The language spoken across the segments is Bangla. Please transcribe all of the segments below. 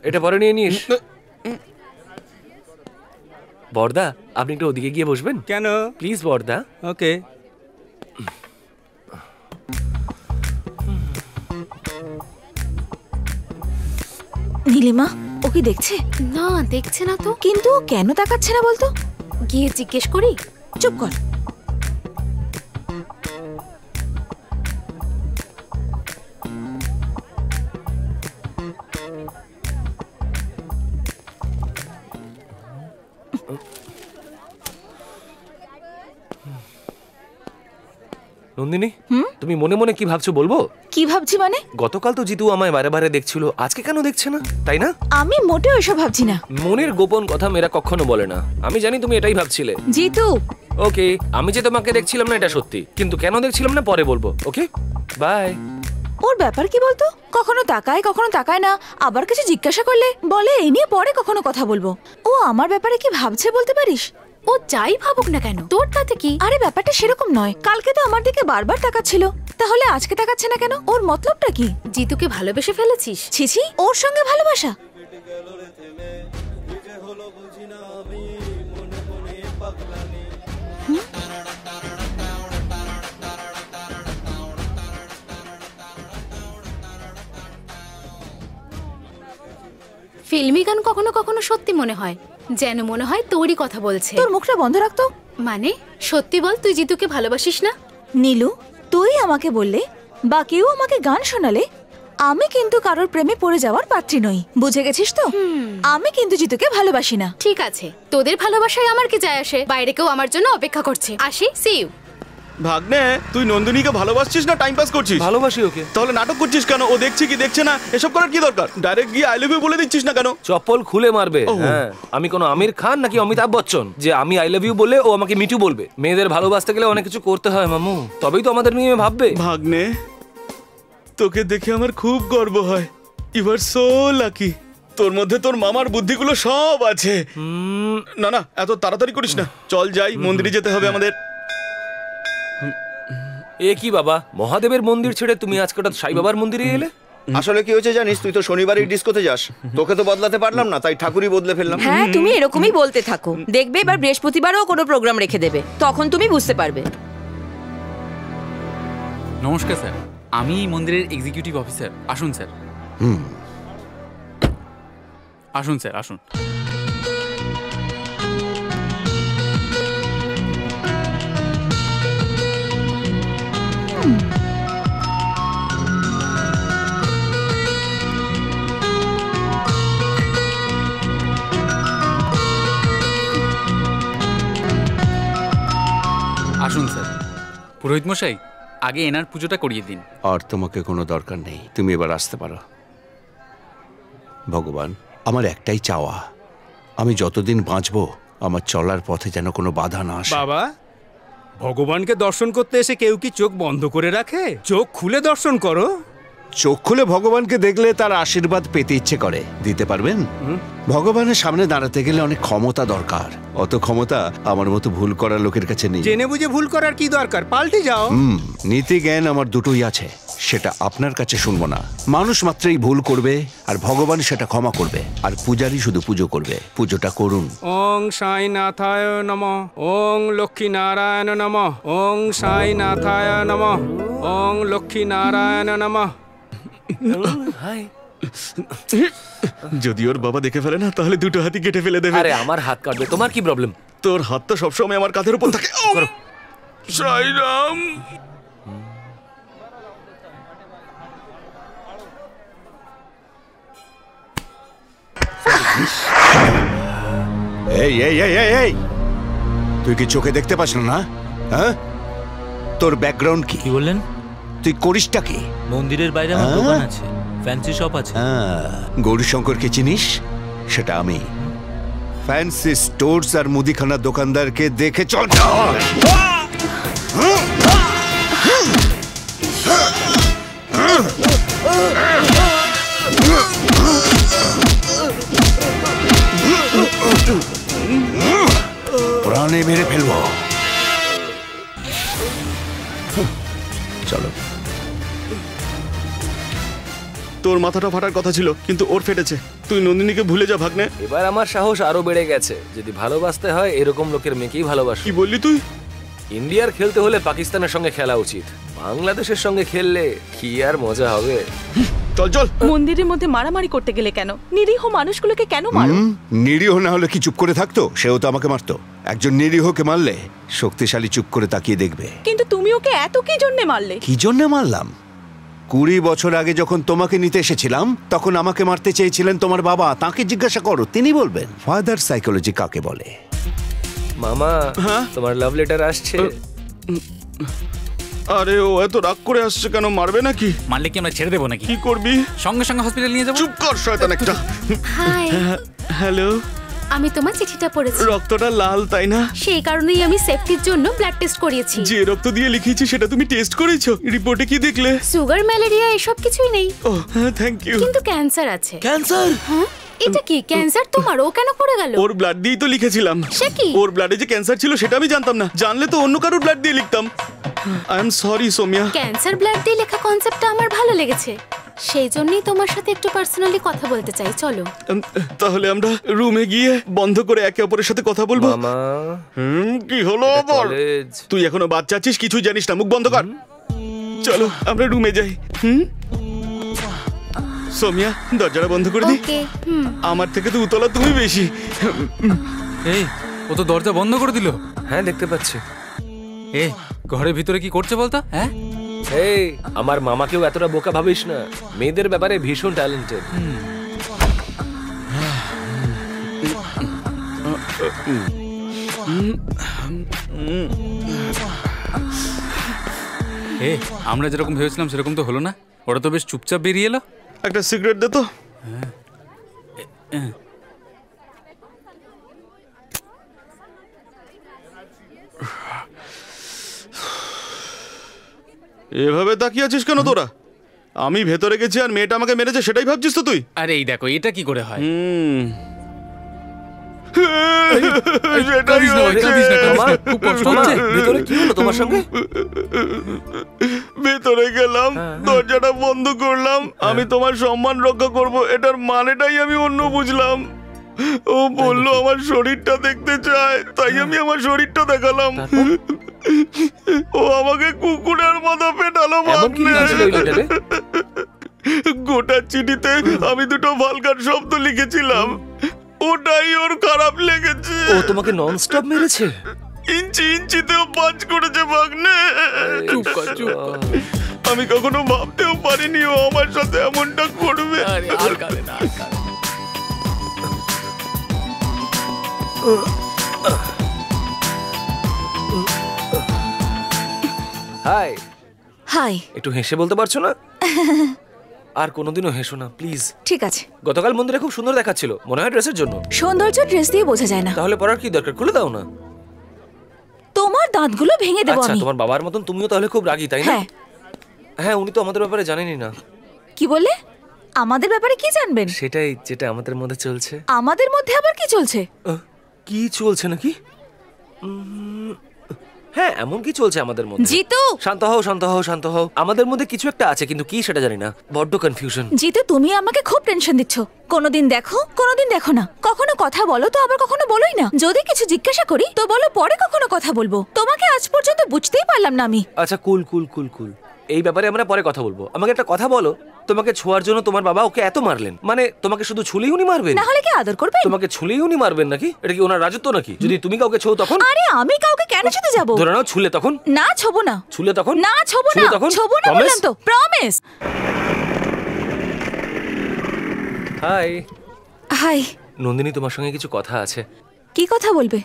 এটা পরে নিয়ে নিস। বর্দা, আপনি একটু ওদিকে গিয়ে বসবেন। কেন? প্লিজ বর্দা। ওকে। নীলিমা, ও কি দেখছে? না, দেখছে না তো। কিন্তু কেন তাকাচ্ছে না বলতো? গিয়ে জিজ্ঞেস করি। চুপ কর। নন্দিনী, তুমি মনে মনে কি ভাবছো বলবো? কি ভাবছি মানে? গতকাল তো জিতু আমায় বারে বারে দেখছিল, আজকে কেন দেখছে না, তাই না? আমি মোটেও এসব ভাবছি না। মনের গোপন কথা মেয়েরা কখনো বলে না। আমি জানি তুমি এটাই ভাবছিলে। জিতু, ওকে, আমি যে তোমাকে দেখছিলাম না এটা সত্যি, কিন্তু কেন দেখছিলাম না পরে বলবো। ওকে, বাই। ওর ব্যাপার কি বলতো? কখনো তাকায় না, আবার কিছু জিজ্ঞাসা করলে বলে এই নিয়ে পরে কখনো কথা বলবো। ও আমার ব্যাপারে কি ভাবছে বলতে পারিস? ও যাই ভাবুক না কেন, তোর তাতে কি? আরে ব্যাপারটা সেরকম নয়। কালকে তো আমার দিকে বারবার তাকাচ্ছিল, তাহলে আজকে তাকাচ্ছে না কেন? ওর মতলবটা কি? জিতুকে ভালোবেসে ফেলেছিস? ছিছি, ওর সঙ্গে ভালোবাসা? ফিল্মি গান কখনো কখনো সত্যি মনে হয়, যেন মনে হয় তোরই কথা বলছে। তোর মুখটা বন্ধ রাখতো। মানে সত্যি বল, তুই জিতুকে ভালোবাসিস না? নীলু, তুই আমাকে বললে বা কেউ আমাকে গান শোনালে আমি কিন্তু কারোর প্রেমে পড়ে যাওয়ার পাত্রী নই, বুঝে গেছিস তো? আমি কিন্তু জিতুকে ভালোবাসি না। ঠিক আছে, তোদের ভালোবাসায় আমার কি যায় আসে? বাইরে কেউ আমার জন্য অপেক্ষা করছে। আসি, সি ইউ। ভাগ্নে, তুই নন্দিনীকে ভালোবাসছিস না টাইম পাস করছিস? ভালোবাসি ওকে। তাহলে নাটক করছিস কেন? ও দেখছে কি দেখছে না এসব করার কি দরকার? ডাইরেক্ট গিয়ে আই লাভ ইউ বলে দিচ্ছিস না কেন? চপ্পল খুলে মারবে। হ্যাঁ, আমি কোনো আমির খান নাকি অমিতাভ বচ্চন যে আমি আই লাভ ইউ বলে ও আমাকে মিটু বলবে? মেয়েদের ভালোবাসতে গেলে অনেক কিছু করতে হয় মামু, তবেই তো আমাদের নিয়ে ভাববে। ভাগ্নে, তোকে দেখে আমার খুব গর্ব হয়। You are so lucky. তোর মধ্যে তোর মামার বুদ্ধিগুলো সব আছে। না না, এত তাড়াতাড়ি করিস না, চল যাই, মন্দিরে যেতে হবে আমাদের। এ কি বাবা, মহাদেবের মন্দির ছেড়ে তুমি আজকে হঠাৎ সাই বাবার মন্দিরে এলে? আসলে কি হয়েছে জানিস, তুই তো শনিবারের ডিস্কোতে যাস, তোকে তো বদলাতে পারলাম না, তাই ঠাকুরই বদলে ফেললাম। হ্যাঁ, তুমি এরকমই বলতে থাকো, দেখবে এবার বৃহস্পতিবারও কোনো প্রোগ্রাম রেখে দেবে, তখন তুমি বুঝতে পারবে। নমস্কার স্যার, আমি মন্দিরের এক্সিকিউটিভ অফিসার। আসুন স্যার। আসুন স্যার, আসুন। আসুন স্যার। পুরোহিত মশাই, আগে এনার পুজোটা করিয়ে দিন। আর তোমাকে কোনো দরকার নেই, তুমি এবার আসতে পারো। ভগবান, আমার একটাই চাওয়া, আমি যতদিন বাঁচবো আমার চলার পথে যেন কোনো বাধা না আসে। বাবা, ভগবানকে দর্শন করতে এসে কেউ কি চোখ বন্ধ করে রাখে? চোখ খুলে দর্শন করো। চোখ খুলে ভগবানকে দেখলে তার আশীর্বাদ পেতে ইচ্ছে করে, দিতে পারবেন? ভগবানের সামনে দাঁড়াতে গেলে অনেক ক্ষমতা দরকার, অত ক্ষমতা আমার মতো ভুল করার লোকের কাছে নেই। জেনে বুঝে ভুল করার কি দরকার, পাল্টে যাও। নীতি জ্ঞান আমার দুটোই আছে, সেটা আপনার কাছে শুনবো না। মানুষ মাত্রই ভুল করবে আর ভগবান সেটা ক্ষমা করবে, আর পূজারই শুধু পুজো করবে। পুজোটা করুন। ওং সাইনাথায় নমঃ, ওং লক্ষ্মী নারায়ণ নমঃ, ওং সাইনাথায় নমঃ, ওং লক্ষ্মী নারায়ণ নমঃ। যদি ওর বাবা দেখে ফেলে না, তাহলে দুটো হাতি কেটে ফেলে দেবে। আরে আমার হাত কাটবে, তোমার কি প্রবলেম? তোর হাত তো সবসময় আমার কাঁধের উপর থাকে। সাইরাম। এই এই এই এই এই, তুই কি চোখে দেখতে পাস না? হ্যাঁ, তোর ব্যাকগ্রাউন্ড কি? কি বললেন? তুই করিসটা কি? মন্দিরের বাইরে আমার দোকান আছে, ফ্যান্সি শপ আছে। গৌরীশঙ্করকে চিনিস? সেটা আমি। ফ্যান্সি স্টোর্স আর মুদিখানার দোকানদারকে দেখে চল। প্রাণে মেরে ফেলবো। চলো। তোর মাথাটা ফাটার কথা ছিল, কিন্তু ওর ফেটেছে। তুই নন্দিনীকে ভুলে যা ভাগ্নে। এবার আমার সাহস আরো বেড়ে গেছে। যদি ভালোবাসতে হয় এরকম লোকের মেয়েকেই ভালোবাসো। কি বললি তুই? ইন্ডিয়ার খেলতে হলে পাকিস্তানের সঙ্গে খেলা উচিত, বাংলাদেশের সঙ্গে খেললে কি আর মজা হবে। চল চল। মন্দিরের মধ্যে মারামারি করতে গেলে কেন? নিরীহ মানুষগুলোকে কেন মারো? নিরীহ না হলে কি চুপ করে থাকতো? সেও তো আমাকে মারতো। একজন নিরীহকে মারলে শক্তিশালী চুপ করে তাকিয়ে দেখবে। কিন্তু তুমি ওকে এত কি জন্য মারলে? কি জন্য মারলাম? 20 বছর আগে যখন তোমাকে নিতে এসেছিলাম তখন আমাকে মারতে চেয়েছিলেন তোমার বাবা। তাকে জিজ্ঞাসা করো, তিনি বলবেন। ফাদার সাইকোলজি কাকে বলে? মামা, তোমার লাভ লেটার আসছে। আরে ও এত রাগ করে আসছে কেন? মারবে নাকি? মারলে কি আমরা ছেড়ে দেবো নাকি? কি করবি? সঙ্গে সঙ্গে হসপিটাল নিয়ে যাবো। চুপ কর শয়তান একটা। Hi, hello. আমি তোমার চিঠিটা পড়েছি। রক্তটা লাল তাই না? সেই কারণেই আমি সেফটির জন্য ব্লাড টেস্ট করিয়েছি। যে রক্ত দিয়ে লিখিয়েছি সেটা তুমি টেস্ট করেছো? রিপোর্টে কি দেখলে? সুগার, ম্যালেরিয়া এসব কিছুই নেই, ও থ্যাংক ইউ। কিন্তু ক্যান্সার আছে। ক্যান্সার? হ্যাঁ, এটা কি ক্যান্সার তোমার? ও কেন পড়ে গেল? ওর ব্লাড দিয়েই তো লিখেছিলাম। সে কি? ওর ব্লাডে যে ক্যান্সার ছিল সেটা আমি জানতাম না। জানলে তো অন্য কারোর ব্লাড দিয়ে লিখতাম। I am sorry Somiya. Cancer blood দিয়ে লেখা কনসেপ্টটা আমার ভালো লেগেছে, সেই জন্যই তোমার সাথে একটু পার্সোনালি কথা বলতে চাই। চলো। তাহলে আমরা রুমে গিয়ে বন্ধ করে একে অপরের সাথে কথা বলবো। মামা, কি হলো বল? কলেজ। তুই এখনো বাচ্চা আছিস, কিছুই জানিস না। মুখ বন্ধ কর। চলো আমরা রুমে যাই। সোমিয়া, দরজাটা বন্ধ করে দি। ওকে। আমার থেকে তো উতলা তুমি বেশি। এই, ও তো দরজা বন্ধ করে দিল। হ্যাঁ, দেখতে পাচ্ছি। এ, ঘরের ভিতরে কি করছে বলতো? হ্যাঁ, এই, আমার মামাকেও এতটা বোকা ভাবিস না। মেয়েদের ব্যাপারে ভীষণ ট্যালেন্টেড। এ, আমরা যেরকম ভেবেছিলাম সেরকম তো হলো না। ওরা তো বেশ চুপচাপ বেরিয়ে এলো। একটা সিগারেট দে তো। এভাবে তাকিয়ে আছিস কেন তোরা? আমি ভেতরে গেছি আর মেয়েটা আমাকে মেরেছে, সেটাই ভাবছিস তো তুই? আরে এই দেখো, এটা কি করে হয়? সেটাই হয়েছে। মামা, খুব কষ্ট হচ্ছে। ভিতরে কি হলো তোমার সঙ্গে? ভেতরে গেলাম, দরজাটা বন্ধ করলাম। আমি তোমার সম্মান রক্ষা করব, এটার মানেটাই আমি অন্য বুঝলাম। ও বললো আমার শরীরটা দেখতে চায়, তাই আমি আমার শরীরটা দেখালাম। ও আমাকে কুকুরের মতো পেটালো। এমন কি লেখা ছিল ওই লেটারে? গোটা চিঠিতে আমি দুটো ভালগার শব্দ লিখেছিলাম, ওটাই ওর খারাপ লেগেছে। ও তোমাকে ননস্টপ মেরেছে? ইঞ্চি ইঞ্চিতেও পাঁচ করেছে ভাগ্নে। চুপ কর, চুপ কর। আমি কখনো ভাবতেও পারিনি ও আমার সাথে এমনটা করবে। আরে আর কাঁদে না, আর কাঁদে না। হাই। হাই। একটু হেসে বলতে পারছো না? আর কোনোদিনও হেসো না প্লিজ। ঠিক আছে। গতকাল মন্দিরে খুব সুন্দর দেখাচ্ছিল, মনে হয় ড্রেসের জন্য। সৌন্দর্য ড্রেস দিয়ে বোঝা যায় না। তাহলে পরার কি দরকার? খুলে দাও না। তোমার দাঁতগুলো ভেঙে দেবো আচ্ছা, আমি। তোমার বাবার মতন তুমিও তাহলে খুব রাগী, তাই না? হ্যাঁ। হ্যাঁ, উনি তো আমাদের ব্যাপারে জানেনই না। কি বললে? আমাদের ব্যাপারে কি জানবেন? সেটাই, যেটা আমাদের মধ্যে চলছে। আমাদের মধ্যে আবার কি চলছে? কি চলছে নাকি? হ্যাঁ, এমন কি চলছে আমাদের মধ্যে? জিতু! শান্ত হও, শান্ত হও, শান্ত হও। আমাদের মধ্যে কিছু একটা আছে, কিন্তু কি সেটা জানি না। বড্ড কনফিউশন। জিতু, তুমি আমাকে খুব টেনশন দিচ্ছ। কোনোদিন দেখো, কোনোদিন দেখো না। কখনো কথা বলো তো আবার কখনো বলোই না। যদি কিছু জিজ্ঞাসা করি তো বলো পরে কখনো কথা বলবো। তোমাকে আজ পর্যন্ত বুঝতেই পারলাম না আমি। আচ্ছা, কুল কুল কুল কুল। এই ব্যাপারে আমরা পরে কথা বলবো। আমাকে একটা কথা বলো, তোমাকে ছোঁয়ার জন্য তোমার বাবা ওকে এত মারলেন, মানে তোমাকে শুধু ছুলেই উনি মারবেন? না হলে কি আদর করবেন? তোমাকে ছুলেই উনি মারবেন নাকি? এটা কি ওনার রাজত্ব নাকি? যদি তুমি কাউকে ছো তখন? আরে আমি কাউকে কেন ছুতে যাব? ধরে নাও ছুলে তখন? না ছোবো না। ছুলে তখন? না ছোবো না। ছুলে তখন? ছোবো না বললাম তো, প্রমিস। হাই। হাই। নন্দিনী, তোমার সঙ্গে কিছু কথা আছে। কি কথা বলবে?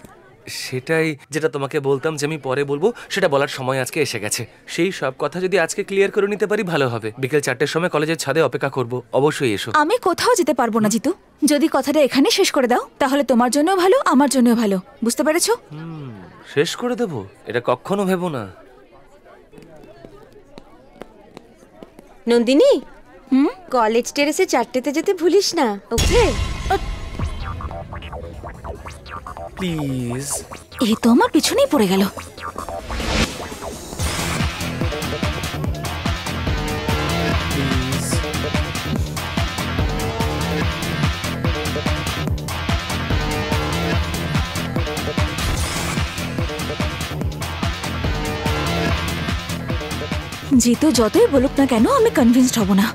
সেটাই, যেটা তোমাকে বলতাম যে আমি পরে বলবো, সেটা বলার সময় আজকে এসে গেছে। সেই সব কথা যদি আজকে ক্লিয়ার করে নিতে পারি ভালো হবে। বিকেল 4টের সময় কলেজের ছাদে অপেক্ষা করব, অবশ্যই এসো। আমি কোথাও যেতে পারবো না জিতু। যদি কথাটা এখানে শেষ করে দাও তাহলে তোমার জন্যও ভালো, আমার জন্যও ভালো। বুঝতে পেরেছো? শেষ করে দেবো? এটা কখনো ভেবো না। নন্দিনী, কলেজ টেরেসে 4টেতে যেতে ভুলিস না, ওকে? প্লিজ। এই তো আমার পিছনেই পড়ে গেল। জিতু যতই বলুক না কেন আমি কনভিন্সড হব না।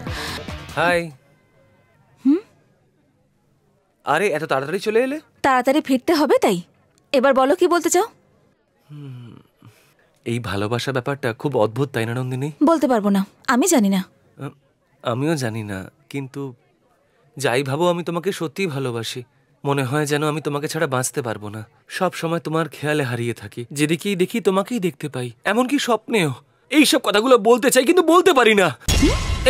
হাই। আরে এত তাড়াতাড়ি চলে এলে? তাড়াতাড়ি ফিরতে হবে তাই। এবার বলো কি বলতে চাও? এই ভালোবাসা ব্যাপারটা খুব অদ্ভুত, তাই না নন্দিনী? বলতে পারবো না, আমি জানি না। আমিও জানি না, কিন্তু যাই ভাবো আমি তোমাকে সত্যিই ভালোবাসি। মনে হয় যেন আমি তোমাকে ছাড়া বাঁচতে পারবো না। সব সময় তোমার খেয়ালে হারিয়ে থাকি, যেদিকেই দেখি তোমাকেই দেখতে পাই, এমনকি স্বপ্নেও। এইসব কথাগুলো বলতে চাই কিন্তু বলতে পারি না।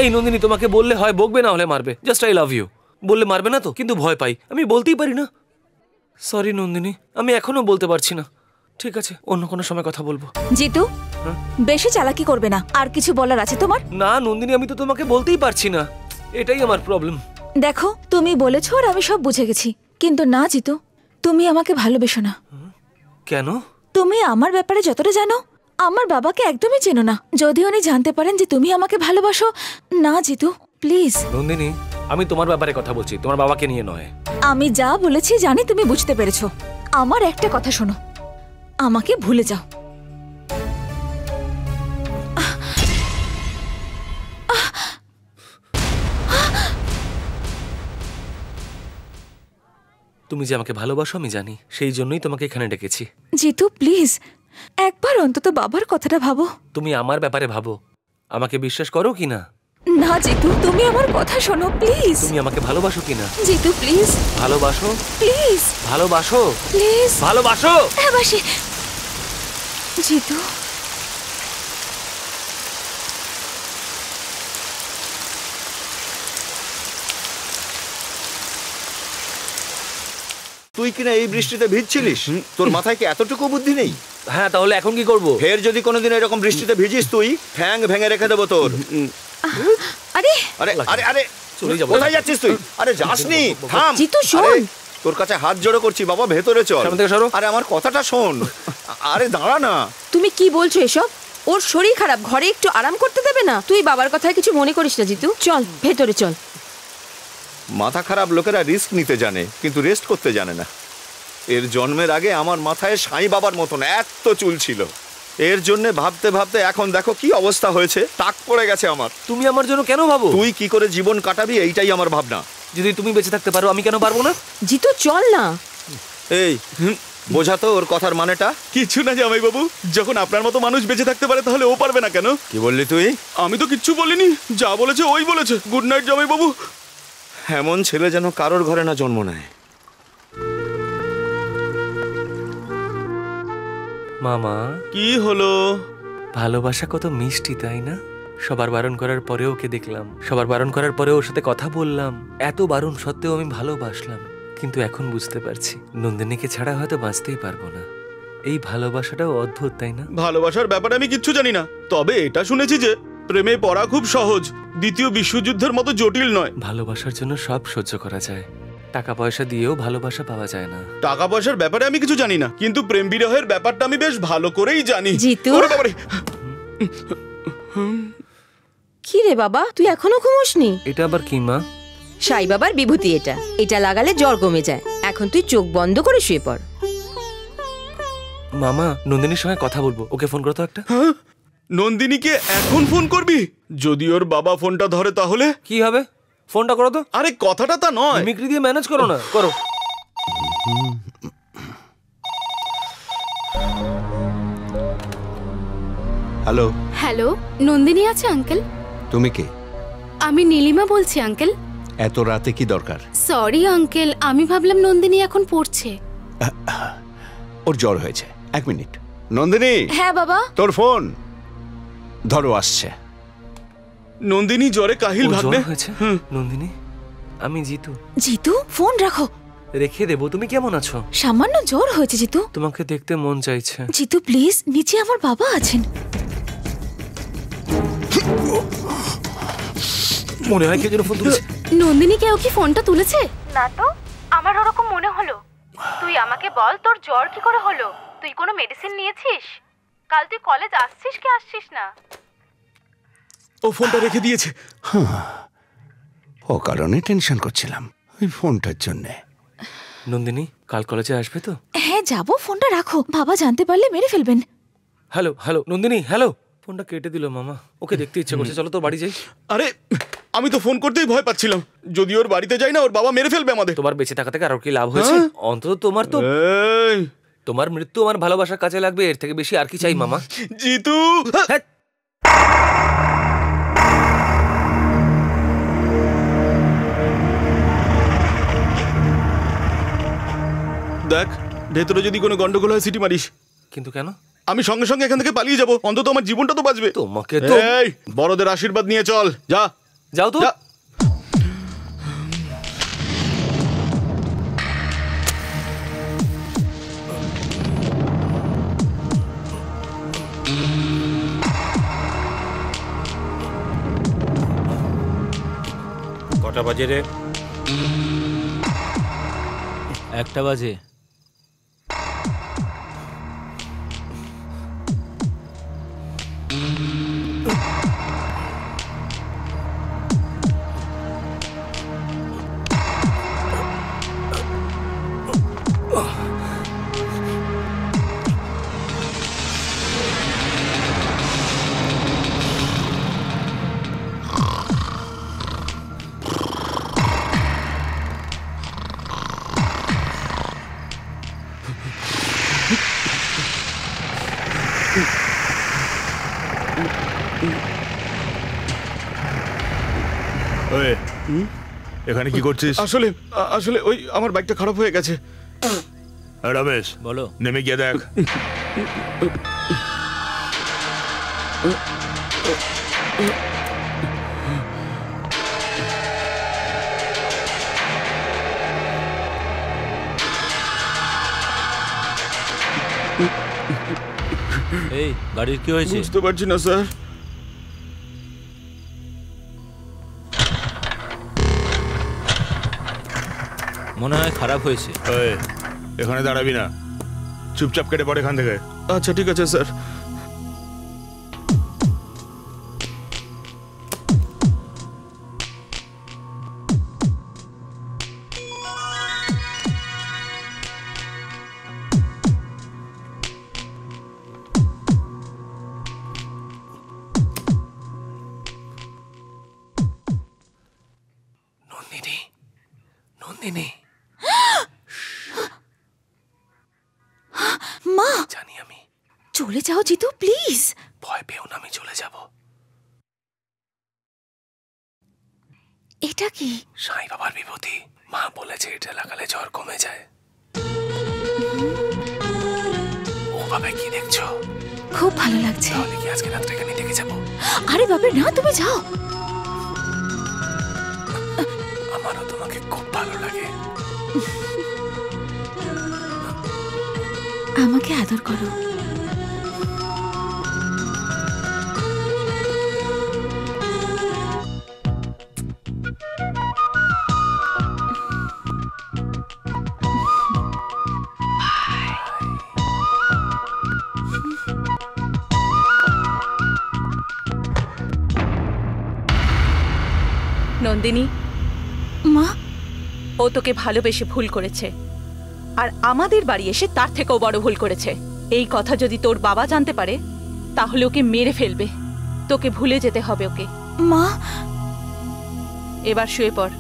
এই নন্দিনী, তোমাকে বললে হয় বকবে না হলে মারবে। জাস্ট আই লাভ ইউ বললে মারবে না তো, কিন্তু ভয় পাই, আমি বলতেই পারি না। সরি নন্দিনী, আমি এখনো বলতে পারছি না। ঠিক আছে, অন্য কোনো সময় কথা বলবো। জিতু, বেশি চালাকি করবে না। আর কিছু বলার আছে তোমার? না নন্দিনী, আমি তো তোমাকে বলতেই পারছি না, এটাই আমার প্রবলেম। দেখো, তুমি বলেছো আর আমি সব বুঝে গেছি, কিন্তু না জিতু, তুমি আমাকে ভালোবেসো না। কেন? তুমি আমার ব্যাপারে যতটা জানো আমার বাবাকে একদমই চেনো না। যদি উনি জানতে পারেন যে তুমি আমাকে ভালোবাসো, না জিতু প্লিজ। নন্দিনী, আমি তোমার ব্যাপারে কথা বলছি, তোমার বাবাকে নিয়ে নয়। আমি যা বলেছি জানি তুমি বুঝতে পেরেছো। আমার একটা কথা শোনো, আমাকে ভুলে যাও। তুমি যে আমাকে ভালোবাসো আমি জানি, সেই জন্যই তোমাকে এখানে ডেকেছি। জিতু প্লিজ, একবার অন্তত বাবার কথাটা ভাবো। তুমি আমার ব্যাপারে ভাবো, আমাকে বিশ্বাস করো কি না? না জিতু, তুমি আমার কথা শোনো প্লিজ। তুমি আমাকে ভালোবাসো কি না? জিতু প্লিজ। ভালোবাসো? প্লিজ। ভালোবাসো? প্লিজ। ভালোবাসো? হ্যাঁ বাসি। জিতু, তুই কিনা এই বৃষ্টিতে ভিজছিলিস? তোর মাথায় কি এতটুকু বুদ্ধি নেই? হ্যাঁ, তাহলে এখন কি করব? ফের যদি কোনোদিন এরকম বৃষ্টিতে ভিজিস তুই, ঠ্যাং ভেঙে রেখে দেবো তোর। আরে আরে আরে আরে, চলে যাবো। কোথায় যাচ্ছিস তুই? আরে যাসনি, থাম। জিতু, শোন। আরে, তোর কাছে হাত জোড়ো করছি বাবা, ভেতরে চল। সামনে থেকে সরো। আরে আমার কথাটা শোন। আরে দাঁড়া না। তুমি কি বলছো এসব? ওর শরীর খারাপ, ঘরে একটু আরাম করতে দেবে না? তুই বাবার কথায় কিছু মনে করিস না জিতু, চল ভেতরে চল। মাথা খারাপ লোকেরা রিস্ক নিতে জানে, কিন্তু রেস্ট করতে জানে না। এর জন্মের আগে আমার মাথায় সাই বাবার মতন এত চুল ছিল। এর জন্য ভাবতে ভাবতে এখন দেখো কি অবস্থা হয়েছে, টাক পড়ে গেছে আমার। তুমি আমার জন্য কেন ভাবো? তুই কি করে জীবন কাটাবি এইটাই আমার ভাবনা। যদি তুমি বেঁচে থাকতে পারো, আমি কেন পারবো না? জিতু চল না। এই বোঝা তো ওর কথার মানেটা। কিছু না জামাই বাবু, যখন আপনার মতো মানুষ বেঁচে থাকতে পারে তাহলে ও পারবে না কেন? কি বললি তুই? আমি তো কিচ্ছু বলিনি, যা বলেছে ওই বলেছে। গুড নাইট জামাই বাবু। এমন ছেলে যেন কারোর ঘরে না জন্ম নেয়। মামা, কি হলো? ভালোবাসা কত মিষ্টি, তাই না? সবার বারণ করার পরেও ওকে দেখলাম, সবার বারণ করার পরেও ওর সাথে কথা বললাম, এত বারণ সত্ত্বেও আমি ভালোবাসলাম। কিন্তু এখন বুঝতে পারছি নন্দিনীকে ছাড়া হয়তো বাঁচতেই পারবো না। এই ভালোবাসাটাও অদ্ভুত, তাই না? ভালোবাসার ব্যাপারে আমি কিচ্ছু জানি না, তবে এটা শুনেছি যে প্রেমে পড়া খুব সহজ, দ্বিতীয় বিশ্বযুদ্ধের মতো জটিল নয়। ভালোবাসার জন্য সব সহ্য করা যায়, টাকা পয়সা দিয়েও ভালোবাসা পাওয়া যায় না। টাকা পয়সার ব্যাপারে আমি কিছু জানি না, কিন্তু প্রেম বিরহের ব্যাপারটা আমি বেশ ভালো করেই জানি। জিতু। ওরে বাবারে। কি রে বাবা, তুই এখনো ঘুমোসনি? এটা আবার কি মা? সাই বাবার বিভূতি এটা, এটা লাগালে জ্বর কমে যায়। এখন তুই চোখ বন্ধ করে শুয়ে পড়। মামা, নন্দিনীর সঙ্গে কথা বলবো, ওকে ফোন করো তো একটা। হ্যাঁ? নন্দিনীকে এখন ফোন করবি? যদি ওর বাবা ফোনটা ধরে তাহলে কি হবে? ফোনটা করো তো। আরে কথাটা তা নয়, মিমিক্রি দিয়ে ম্যানেজ করো না, করো। হ্যালো, হ্যালো, নন্দিনী আছে আঙ্কেল? তুমি কে? আমি নীলিমা বলছি আঙ্কেল। এত রাতে কি দরকার? সরি আঙ্কেল, আমি ভাবলাম নন্দিনী এখন পড়ছে। ওর জ্বর হয়েছে। এক মিনিট। নন্দিনী, হ্যাঁ বাবা। তোর ফোন ধরো, আসছে। নন্দিনী জ্বরে কাহিল ও জ্বর ভাগ্নে। হয়েছে? নন্দিনী, আমি জিতু। জিতু, ফোন রাখো। রেখে দেবো। তুমি কেমন আছো? সামান্য জ্বর হয়েছে জিতু। তোমাকে দেখতে মন চাইছে। জিতু প্লিজ, নিচে আমার বাবা আছেন। মনে হয় কেউ যেন ফোন তুলেছে। নন্দিনী কেউ কি ফোনটা তুলেছে? না তো, আমার ওরকম মনে হলো। তুই আমাকে বল, তোর জ্বর কি করে হলো? তুই কোনো মেডিসিন নিয়েছিস? কাল তুই কলেজ আসছিস কি আসছিস না? ও ফোনটা রেখে দিয়েছে। ও কারণে টেনশন করছিলাম, ওই ফোনটার জন্যে। নন্দিনী, কাল কলেজে আসবে তো? হ্যাঁ যাবো, ফোনটা রাখো, বাবা জানতে পারলে মেরে ফেলবেন। Hello hello Nandini, hello. ফোনটা কেটে দিল মামা। ওকে দেখতে ইচ্ছে করছে, চলো তো বাড়ি যাই। আরে আমি তো ফোন করতেই ভয় পাচ্ছিলাম, যদি ওর বাড়িতে যাই না ওর বাবা মেরে ফেলবে আমাদের। তোমার বেঁচে থাকা থেকে আর কি লাভ হয়েছে? অন্তত তোমার তো তোমার মৃত্যু আমার ভালোবাসার কাজে লাগবে, এর থেকে বেশি আর কি চাই মামা? জিতু দেখ, ভেতরে যদি কোনো গন্ডগোল হয় সিটি মারিস। কিন্তু কেন? আমি সঙ্গে সঙ্গে এখান থেকে পালিয়ে যাব, অন্তত আমার জীবনটা তো বাঁচবে। তোমাকে তো এই বড়দের আশীর্বাদ নিয়ে চল, যা। যাও তো। কটা বাজে রে? 1টা বাজে। এখানে কি করছিস? আসলে আসলে ওই আমার বাইকটা খারাপ হয়ে গেছে। রমেশ বলো। নেমে গিয়ে দেখ। এই গাড়ির কি হয়েছে? বুঝতে পারছি না স্যার। মনে হয় খারাপ হয়েছে। এখানে দাঁড়াবি না, চুপচাপ কেটে পড়ে এখান থেকে। আচ্ছা ঠিক আছে স্যার। নন্দিনী, নন্দিনী। মা, জানি আমি। চলে যাও জিতু, প্লিজ। ভয় পেও না, আমি চলে যাব। এটা কি? সাই বাবার বিভূতি। মা বলেছে এটা লাগালে জ্বর কমে যায়। ওভাবে কি দেখছো? খুব ভালো লাগছে। তাহলে কি আজকে রাতটা এখানে থেকে যাবো? আরে বাবা না, তুমি যাও। আমারও তোমাকে খুব ভালো লাগে। আমাকে আদর করো। নন্দিনী, মা, ও তোকে ভালোবেসে ভুল করেছে, আর আমাদের বাড়ি এসে তার থেকেও বড় ভুল করেছে। এই কথা যদি তোর বাবা জানতে পারে তাহলে ওকে মেরে ফেলবে। তোকে ভুলে যেতে হবে ওকে। মা, এবার শুয়ে পড়।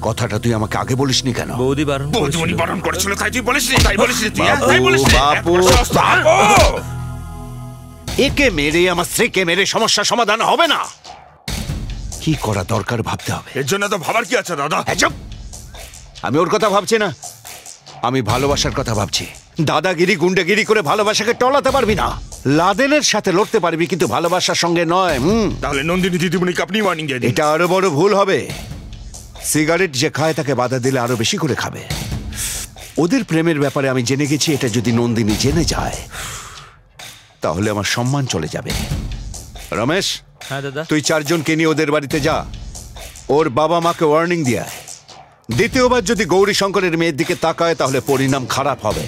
কথাটা তুই আমাকে আগে বলিসনি কেন? বৌদি বারণ বৌদিমণি বারণ করেছিল তাই তুই বলিসনি? তাই বলিসনি তুই? বাপু, তাই বলিসনি? বাপু, একে মেরে আমার স্ত্রীকে মেরে সমস্যার সমাধান হবে না। কি করা দরকার ভাবতে হবে। এর জন্য তো ভাবার কি আছে দাদা? আমি ওর কথা ভাবছি না, আমি ভালোবাসার কথা ভাবছি। দাদাগিরি গুন্ডাগিরি করে ভালোবাসাকে টলাতে পারবি না। লাদেনের সাথে লড়তে পারবি কিন্তু ভালোবাসার সঙ্গে নয়। তাহলে নন্দিনী দিদিমণিকে আপনি ওয়ার্নিং দিয়ে দিন। এটা আরো বড় ভুল হবে। সিগারেট যে খায় তাকে বাধা দিলে আরো বেশি করে খাবে। ওদের প্রেমের ব্যাপারে আমি জেনে গেছি, এটা যদি নন্দিনী জেনে যায় তাহলে আমার সম্মান চলে যাবে। রমেশ, হ্যাঁ দাদা। তুই 4 জনকে নিয়ে ওদের বাড়িতে যা, ওর বাবা মাকে ওয়ার্নিং দিয়ে আয়। দ্বিতীয়বার যদি গৌরী শঙ্করের মেয়ের দিকে তাকায় তাহলে পরিণাম খারাপ হবে।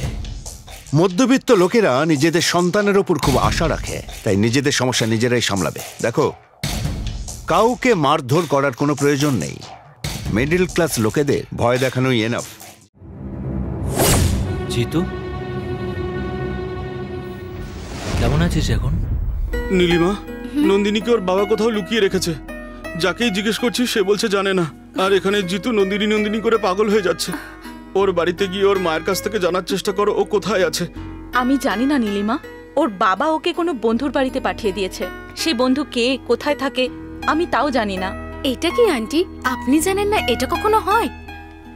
মধ্যবিত্ত লোকেরা নিজেদের সন্তানের ওপর খুব আশা রাখে, তাই নিজেদের সমস্যা নিজেরাই সামলাবে। দেখো, কাউকে মারধর করার কোনো প্রয়োজন নেই। মিডল ক্লাস লোকেদের ভয় দেখানোই এনাফ। জিতু, কেমন আছিস এখন? নীলিমা, নন্দিনীকে ওর বাবা কোথাও লুকিয়ে রেখেছে। যাকেই জিজ্ঞেস করছি সে বলছে জানে না। আর এখানে জিতু নন্দিনী নন্দিনী করে পাগল হয়ে যাচ্ছে। ওর বাড়িতে গিয়ে ওর মায়ের কাছ থেকে জানার চেষ্টা করো ও কোথায় আছে। আমি জানি না নীলিমা, ওর বাবা ওকে কোনো বন্ধুর বাড়িতে পাঠিয়ে দিয়েছে। সেই বন্ধু কে, কোথায় থাকে আমি তাও জানি না। এটা কি আন্টি, আপনি জানেন না এটা কখনো হয়?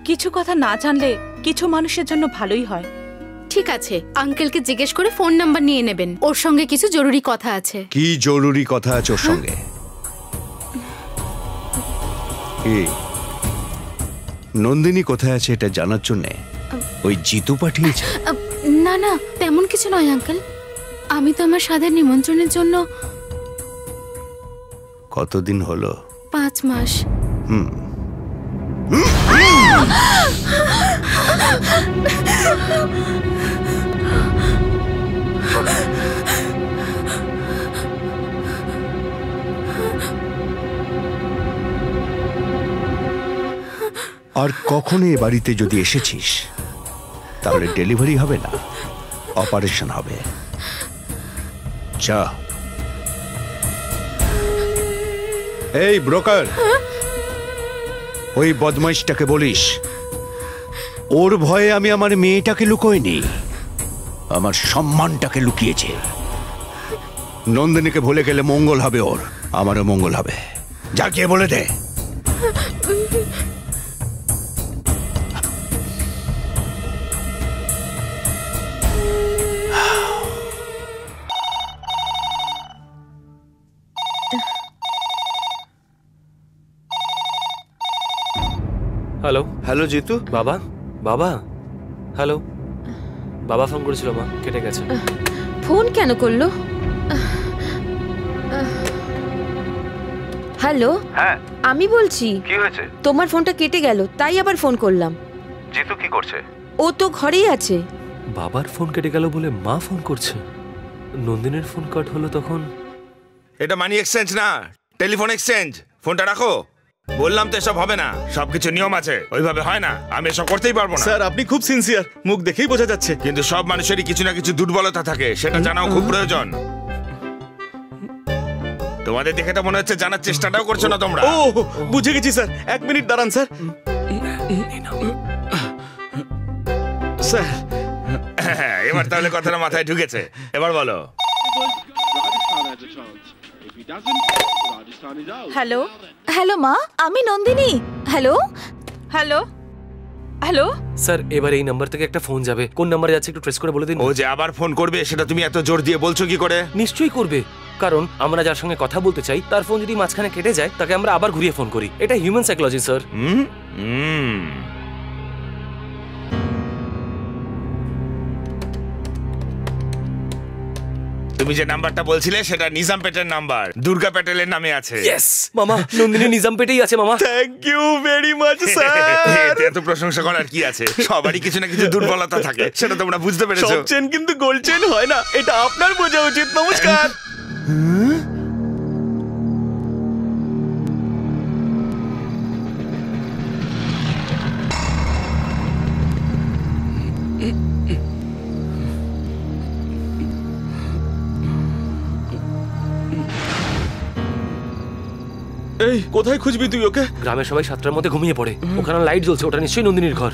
কিছু কথা না জানলে কিছু মানুষের জন্য ভালোই হয়। ঠিক আছে, আঙ্কেলকে জিজ্ঞেস করে ফোন নাম্বার নিয়ে নেবেন, ওর সঙ্গে কিছু জরুরি কথা আছে। কি জরুরি কথা আছে ওর সঙ্গে? কি নন্দিনী কোথায় আছে এটা জানার জন্য ওই জিতু পাঠিয়েছে? না না, তেমন কিছু নয় আঙ্কেল। আমি তো আমার সাদের নিমন্ত্রণের জন্য। কতদিন হলো? 5 মাস। আর কখনো এ বাড়িতে যদি এসেছিস তাহলে ডেলিভারি হবে না, অপারেশন হবে। যা। এই ব্রোকার, ওই বদমাইশটাকে বলিস ওর ভয়ে আমি আমার মেয়েটাকে লুকোইনি, আমার সম্মানটাকে লুকিয়েছে। নন্দিনীকে ভুলে গেলে মঙ্গল হবে ওর, আমারও মঙ্গল হবে। যা গিয়ে বলে দে। হ্যালো। হ্যালো জিতু। বাবা, বাবা, হ্যালো। বাবা ফোন করেছিল, মা কেটে গেছে। ফোন কেন করলো? হ্যালো। হ্যাঁ আমি বলছি। কি হয়েছে? তোমার ফোনটা কেটে গেল, তাই আবার ফোন করলাম। জিতু কি করছে? ও তো ঘরেই আছে। বাবার ফোন কেটে গেল বলে মা ফোন করছে। নন্দিনীর ফোন কাট হলো তখন। এটা মানি এক্সচেঞ্জ না, টেলিফোন এক্সচেঞ্জ। ফোনটা রাখো। বললাম তো এসব হবে না, সবকিছু নিয়ম আছে, ওইভাবে হয় না। আমি এসব করতেই পারবো না। স্যার আপনি খুব সিনসিয়ার, মুখ দেখেই বোঝা যাচ্ছে। কিন্তু সব মানুষেরই কিছু না কিছু দুর্বলতা থাকে, সেটা জানাও খুব প্রয়োজন। তোমাদের দেখে তো মনে হচ্ছে জানার চেষ্টাটাও করছো না তোমরা। ও বুঝে গেছি স্যার, 1 মিনিট দাঁড়ান স্যার। স্যার এবার তাহলে কথাটা মাথায় ঢুকেছে, এবার বলো। হ্যালো। হ্যালো মা, আমি Nandini. Hello hello. Hello sir, এবার এই নাম্বার থেকে একটা ফোন যাবে। কোন নাম্বারে যাচ্ছে একটু ট্রেস করে বলে দিন। ও যে আবার ফোন করবে সেটা তুমি এত জোর দিয়ে বলছো কি করে? নিশ্চয়ই করবে, কারণ আমরা যার সঙ্গে কথা বলতে চাই তার ফোন যদি মাঝখানে কেটে যায় তাকে আমরা আবার ঘুরিয়ে ফোন করি। এটা হিউম্যান সাইকোলজি স্যার। তুমি যে নাম্বারটা বলছিলে সেটা নিজাম পেটের নাম্বার, দুর্গা প্যাটেলের নামে আছে। ইয়েস মামা, নন্দিনী নিজাম পেটেই আছে মামা। Thank you very much sir. এত প্রশংসা করার কি আছে? সবারই কিছু না কিছু দুর্বলতা থাকে, সেটা তোমরা বুঝতে পেরেছো। সব চেন কিন্তু গোল্ড চেন হয় না, এটা আপনার বোঝা উচিত। নমস্কার। এই কোথায় খুঁজবি তুই ওকে? গ্রামের সবাই 7টার মধ্যে ঘুমিয়ে পড়ে, ওখানে লাইট জ্বলছে, ওটা নিশ্চয়ই নন্দিনীর ঘর।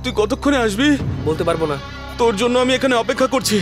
তুই কতক্ষণে আসবি? বলতে পারবো না। তোর জন্য আমি এখানে অপেক্ষা করছি।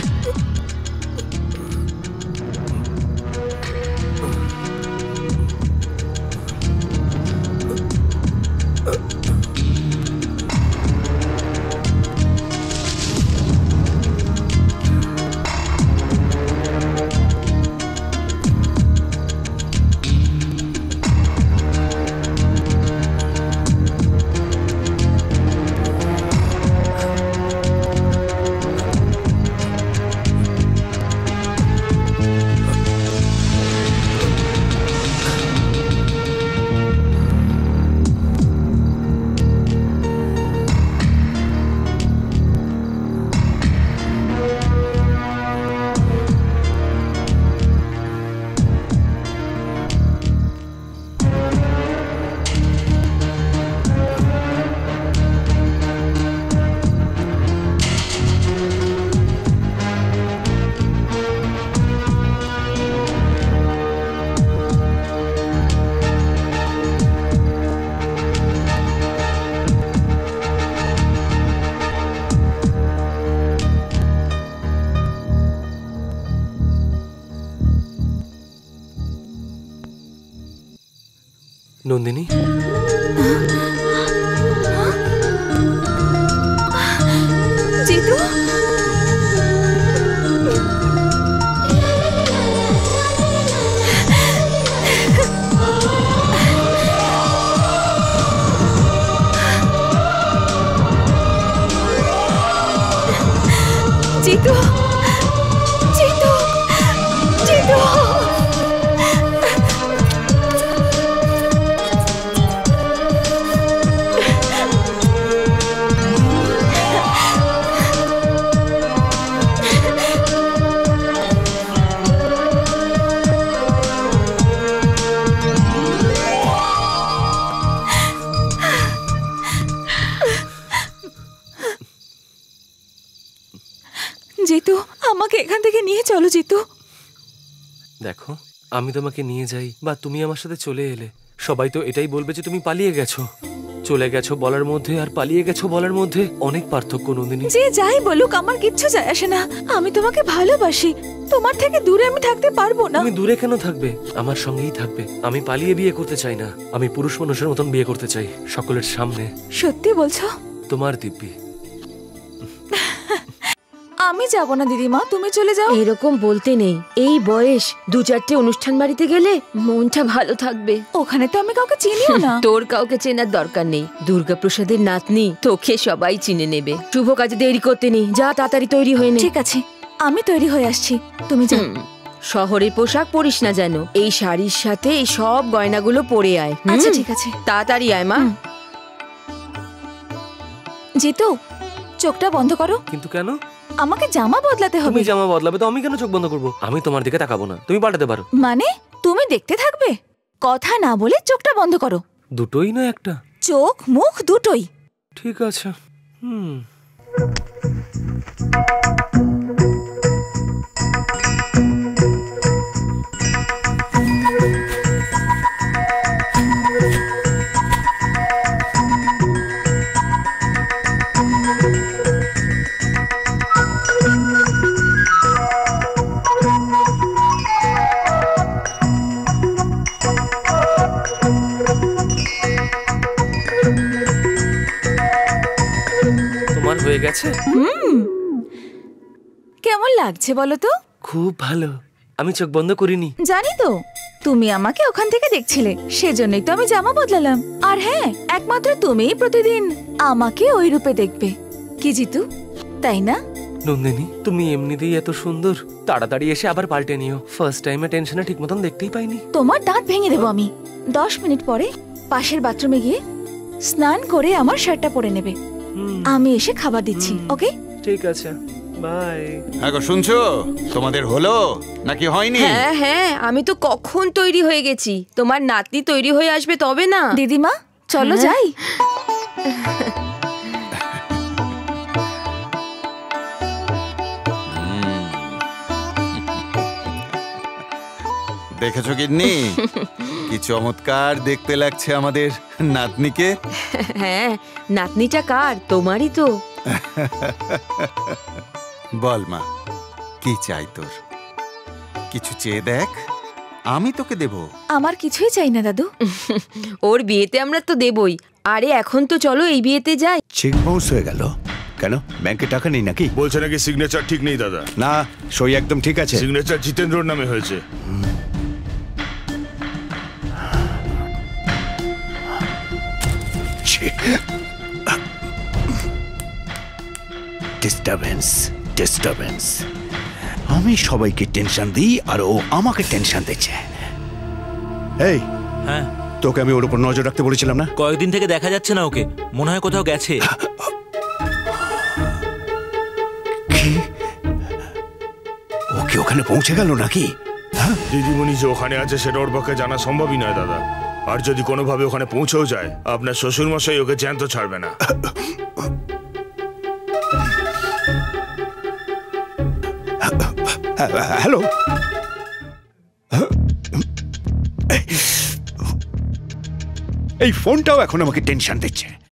নন্দিনী, জিতু, জিতু, জিতু, জিতু। জিতু, আমাকে এখান থেকে নিয়ে চলো জিতু। দেখো, আমি তোমাকে নিয়ে যাই বা তুমি আমার সাথে চলে এলে, সবাই তো এটাই বলবে যে তুমি পালিয়ে গেছো। চলে গেছো বলার মধ্যে আর পালিয়ে গেছো বলার মধ্যে অনেক পার্থক্য নন্দিনী। যে যাই বলুক আমার কিচ্ছু যায় আসে না। আমি তোমাকে ভালোবাসি, তোমার থেকে দূরে আমি থাকতে পারবো না। তুমি দূরে কেন থাকবে? আমার সঙ্গেই থাকবে। আমি পালিয়ে বিয়ে করতে চাই না, আমি পুরুষ মানুষের মতন বিয়ে করতে চাই, সকলের সামনে। সত্যি বলছো? তোমার দিব্যি। আমি যাব না দিদিমা, তুমি চলে যাও। এরকম বলতে নেই, এই বয়স 2-4টে অনুষ্ঠান বাড়িতে গেলে মনটা ভালো থাকবে। ওখানে তো আমি কাউকে চিনিও না। তোর কাউকে চেনার দরকার নেই, দুর্গাপ্রসাদের নাতনি, তোকে সবাই চিনে নেবে। শুভ কাজে দেরি করতে নেই, যা তাড়াতাড়ি তৈরি হয়ে নে। ঠিক আছে, আমি তৈরি হয়ে আসছি, তুমি যাও। শহরের পোশাক পরিস না যেন, এই শাড়ির সাথে এই সব গয়নাগুলো পরে আয়। আচ্ছা ঠিক আছে, তাড়াতাড়ি আয় মা। জিতু, চোখটা বন্ধ করো। কিন্তু কেন? আমাকে জামা বদলাতে হবে। তুমি জামা বদলাবে তো আমি কেন চোখ বন্ধ করবো? আমি তোমার দিকে তাকাবো না, তুমি পাল্টাতে পারো। মানে তুমি দেখতে থাকবে? কথা না বলে চোখটা বন্ধ করো। দুটোই না একটা? চোখ মুখ দুটোই। ঠিক আছে। হয়ে গেছে? কেমন লাগছে বলো তো? খুব ভালো। আমি চোখ বন্ধ করিনি। জানি তো, তুমি আমাকে ওখান থেকে দেখছিলে, সেজন্যই তো আমি জামা বদলালাম। আর হ্যাঁ, একমাত্র তুমিই প্রতিদিন আমাকে ওই রূপে দেখবে। কি জিতু, তাই না? নন্দিনী, তুমি এমনিতেই এত সুন্দর, তাড়াতাড়ি এসে আবার পাল্টে নিও। ফার্স্ট টাইমে টেনশনে ঠিক মতন দেখতেই পাইনি। তোমার দাঁত ভেঙে দেবো আমি। 10 মিনিট পরে পাশের বাথরুমে গিয়ে স্নান করে আমার শার্টটা পরে নেবে। আমি এসে খাবার দিচ্ছি, ওকে? ঠিক আছে, বাই। হ্যাঁ গো, শুনছো? তোমাদের হলো নাকি হয়নি? হ্যাঁ হ্যাঁ, আমি তো কখন তৈরি হয়ে গেছি। তোমার নাতনি তৈরি হয়ে আসবে তবে না। দিদিমা চলো যাই। দেখেছো গিন্নি, কি চমৎকার দেখতে লাগছে আমাদের নাতনিকে। হ্যাঁ, নাতনিটা কার? তোমারই তো। বল মা, কি চাই তোর? কিছু চেয়ে দেখ, আমি তোকে দেব। আমার কিছুই চাই না দাদু। ওর বিয়েতে আমরা তো দেবই। আরে এখন তো চলো এই বিয়েতে যাই। চেক বাউন্স হয়ে গেল কেন? ব্যাংকে টাকা নেই নাকি? বলছে নাকি সিগনেচার ঠিক নেই দাদা। না, সই একদম ঠিক আছে। সিগনেচার জিতেন্দ্রর নামে হয়েছে। ডিস্টারবেন্স। আমি সবাইকে টেনশন দিই আর ও আমাকে টেনশন দিচ্ছে। এই, হ্যাঁ, তোকে আমি ওর উপর নজর রাখতে বলেছিলাম না? কয়েকদিন থেকে দেখা যাচ্ছে না ওকে, মনে হয় কোথাও গেছে। ও কি ওখানে পৌঁছে গেল নাকি? দিদিমণি যে ওখানে আছে সেটা ওর পক্ষে জানা সম্ভবই নয় দাদা। আর যদি কোনোভাবে ওখানে পৌঁছেও যায়, আপনার শ্বশুর মশাই ওকে জ্যান্ত ছাড়বে না। হ্যালো, এই ফোনটাও এখন আমাকে টেনশন দিচ্ছে।